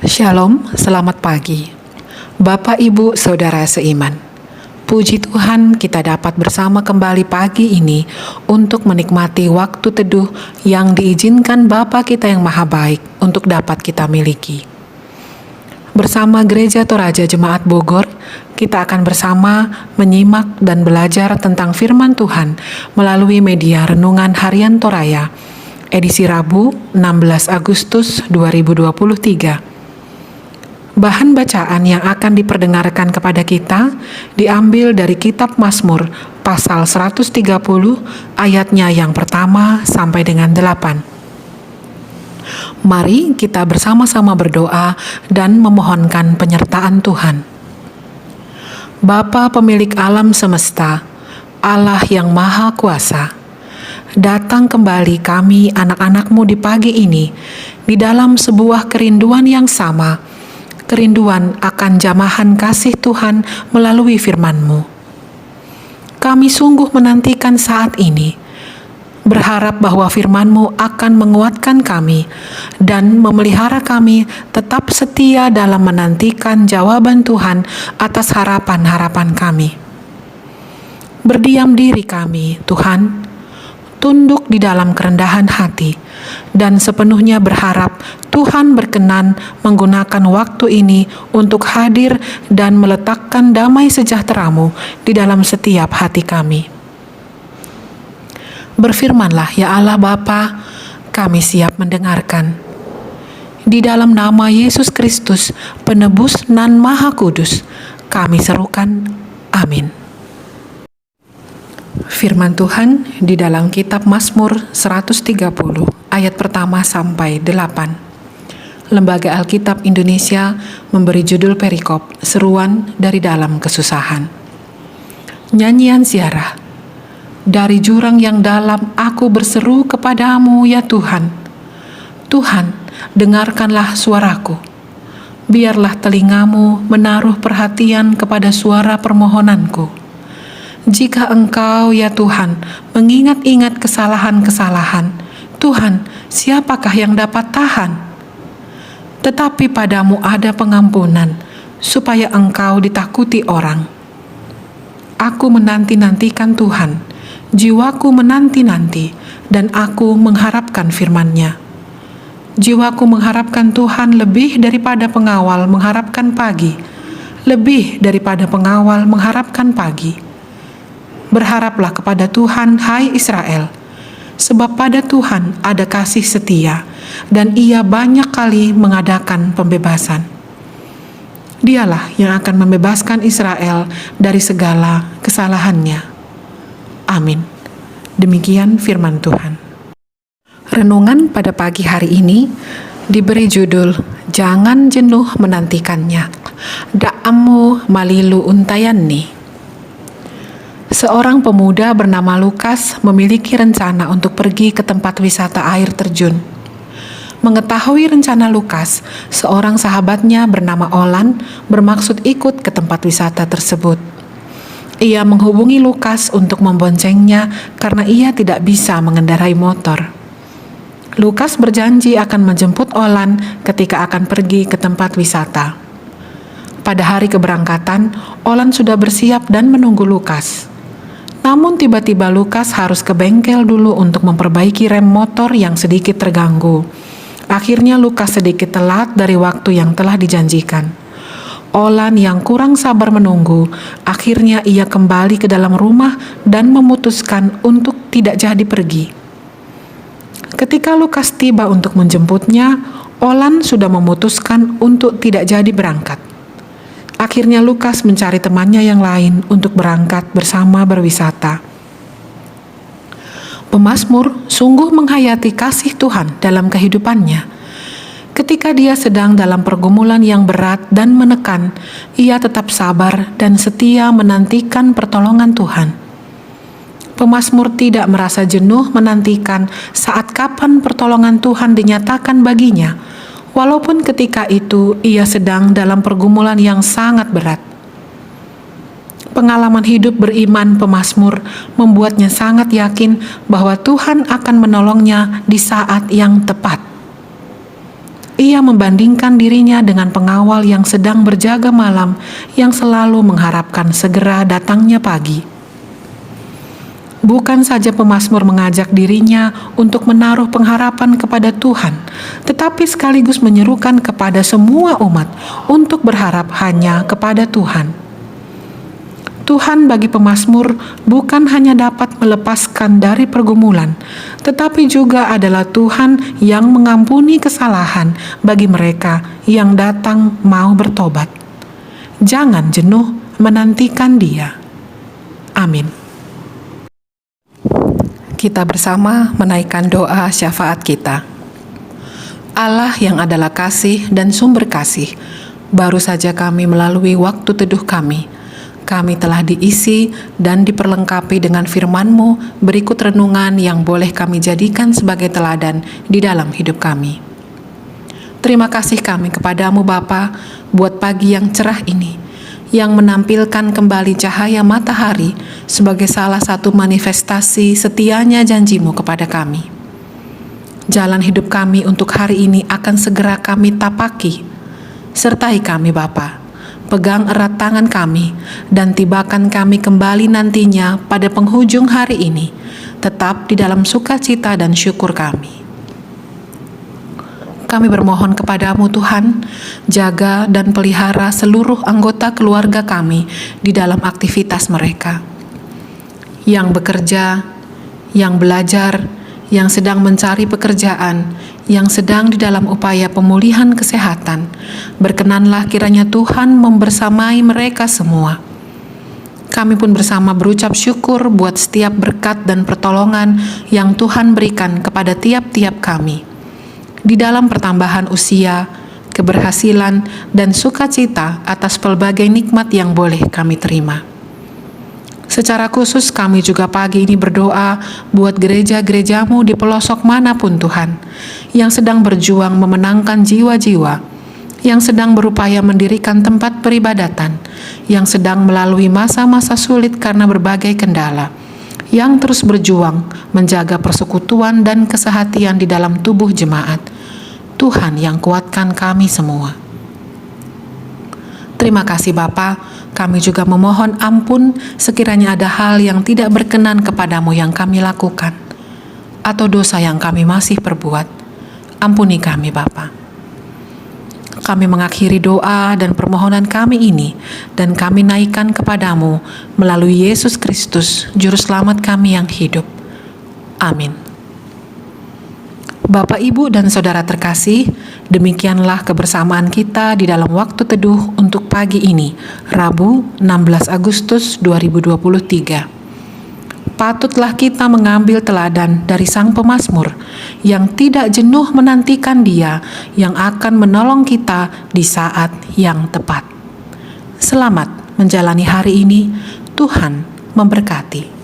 Shalom, selamat pagi. Bapak, Ibu, Saudara seiman. Puji Tuhan kita dapat bersama kembali pagi ini untuk menikmati waktu teduh yang diizinkan Bapa kita yang maha baik untuk dapat kita miliki. Bersama Gereja Toraja Jemaat Bogor, kita akan bersama menyimak dan belajar tentang firman Tuhan melalui media Renungan Harian Toraya, edisi Rabu 16 Agustus 2023. Bahan bacaan yang akan diperdengarkan kepada kita diambil dari kitab Mazmur pasal 130 ayatnya yang pertama sampai dengan 8. Mari kita bersama-sama berdoa dan memohonkan penyertaan Tuhan. Bapa pemilik alam semesta, Allah yang maha kuasa, datang kembali kami anak-anak-Mu di pagi ini di dalam sebuah kerinduan yang sama, kerinduan akan jamahan kasih Tuhan melalui firman-Mu. Kami sungguh menantikan saat ini, berharap bahwa firman-Mu akan menguatkan kami dan memelihara kami tetap setia dalam menantikan jawaban Tuhan atas harapan-harapan kami. Berdiam diri kami, Tuhan, tunduk di dalam kerendahan hati, dan sepenuhnya berharap Tuhan berkenan menggunakan waktu ini untuk hadir dan meletakkan damai sejahtera-Mu di dalam setiap hati kami. Berfirmanlah ya Allah Bapa, kami siap mendengarkan. Di dalam nama Yesus Kristus, penebus nan maha kudus, kami serukan, amin. Firman Tuhan di dalam kitab Mazmur 130 ayat pertama sampai 8. Lembaga Alkitab Indonesia memberi judul perikop Seruan dari dalam kesusahan. Nyanyian ziarah. Dari jurang yang dalam aku berseru kepadamu ya Tuhan. Tuhan, dengarkanlah suaraku. Biarlah telingamu menaruh perhatian kepada suara permohonanku. Jika Engkau, ya Tuhan, mengingat-ingat kesalahan-kesalahan, Tuhan, siapakah yang dapat tahan? Tetapi padamu ada pengampunan, supaya Engkau ditakuti orang. Aku menanti-nantikan Tuhan, jiwaku menanti-nanti, dan aku mengharapkan firman-Nya. Jiwaku mengharapkan Tuhan lebih daripada pengawal mengharapkan pagi, lebih daripada pengawal mengharapkan pagi. Berharaplah kepada Tuhan, hai Israel, sebab pada Tuhan ada kasih setia, dan Ia banyak kali mengadakan pembebasan. Dialah yang akan membebaskan Israel dari segala kesalahannya. Amin. Demikian firman Tuhan. Renungan pada pagi hari ini diberi judul Jangan Jenuh Menantikannya. Da'amu malilu untayanni. Seorang pemuda bernama Lukas memiliki rencana untuk pergi ke tempat wisata air terjun. Mengetahui rencana Lukas, seorang sahabatnya bernama Olan bermaksud ikut ke tempat wisata tersebut. Ia menghubungi Lukas untuk memboncengnya karena ia tidak bisa mengendarai motor. Lukas berjanji akan menjemput Olan ketika akan pergi ke tempat wisata. Pada hari keberangkatan, Olan sudah bersiap dan menunggu Lukas. Namun tiba-tiba Lukas harus ke bengkel dulu untuk memperbaiki rem motor yang sedikit terganggu. Akhirnya Lukas sedikit telat dari waktu yang telah dijanjikan. Olan yang kurang sabar menunggu, akhirnya ia kembali ke dalam rumah dan memutuskan untuk tidak jadi pergi. Ketika Lukas tiba untuk menjemputnya, Olan sudah memutuskan untuk tidak jadi berangkat. Akhirnya Lukas mencari temannya yang lain untuk berangkat bersama berwisata. Pemazmur sungguh menghayati kasih Tuhan dalam kehidupannya. Ketika dia sedang dalam pergumulan yang berat dan menekan, ia tetap sabar dan setia menantikan pertolongan Tuhan. Pemazmur tidak merasa jenuh menantikan saat kapan pertolongan Tuhan dinyatakan baginya, walaupun ketika itu ia sedang dalam pergumulan yang sangat berat. Pengalaman hidup beriman pemazmur membuatnya sangat yakin bahwa Tuhan akan menolongnya di saat yang tepat. Ia membandingkan dirinya dengan pengawal yang sedang berjaga malam, yang selalu mengharapkan segera datangnya pagi. Bukan saja pemazmur mengajak dirinya untuk menaruh pengharapan kepada Tuhan, tetapi sekaligus menyerukan kepada semua umat untuk berharap hanya kepada Tuhan. Tuhan bagi pemazmur bukan hanya dapat melepaskan dari pergumulan, tetapi juga adalah Tuhan yang mengampuni kesalahan bagi mereka yang datang mau bertobat. Jangan jenuh menantikan Dia. Amin. Kita bersama menaikkan doa syafaat kita. Allah yang adalah kasih dan sumber kasih, baru saja kami melalui waktu teduh kami telah diisi dan diperlengkapi dengan firman-Mu berikut renungan yang boleh kami jadikan sebagai teladan di dalam hidup kami. Terima kasih kami kepadamu Bapa buat pagi yang cerah ini, yang menampilkan kembali cahaya matahari sebagai salah satu manifestasi setianya janji-Mu kepada kami. Jalan hidup kami untuk hari ini akan segera kami tapaki. Sertai kami Bapa, pegang erat tangan kami, dan tibakan kami kembali nantinya pada penghujung hari ini, tetap di dalam sukacita dan syukur kami. Kami bermohon kepadamu Tuhan, jaga dan pelihara seluruh anggota keluarga kami di dalam aktivitas mereka. Yang bekerja, yang belajar, yang sedang mencari pekerjaan, yang sedang di dalam upaya pemulihan kesehatan, berkenanlah kiranya Tuhan membersamai mereka semua. Kami pun bersama berucap syukur buat setiap berkat dan pertolongan yang Tuhan berikan kepada tiap-tiap kami. Di dalam pertambahan usia, keberhasilan, dan sukacita atas pelbagai nikmat yang boleh kami terima. Secara khusus kami juga pagi ini berdoa buat gereja-gerejamu di pelosok manapun Tuhan, yang sedang berjuang memenangkan jiwa-jiwa, yang sedang berupaya mendirikan tempat peribadatan, yang sedang melalui masa-masa sulit karena berbagai kendala, yang terus berjuang menjaga persekutuan dan kesehatian di dalam tubuh jemaat. Tuhan yang kuatkan kami semua. Terima kasih Bapa, kami juga memohon ampun sekiranya ada hal yang tidak berkenan kepadamu yang kami lakukan, atau dosa yang kami masih perbuat. Ampuni kami Bapa. Kami mengakhiri doa dan permohonan kami ini, dan kami naikkan kepadamu melalui Yesus Kristus, Juru Selamat kami yang hidup. Amin. Bapak, Ibu, dan Saudara terkasih, demikianlah kebersamaan kita di dalam waktu teduh untuk pagi ini, Rabu 16 Agustus 2023. Patutlah kita mengambil teladan dari Sang Pemazmur yang tidak jenuh menantikan Dia yang akan menolong kita di saat yang tepat. Selamat menjalani hari ini, Tuhan memberkati.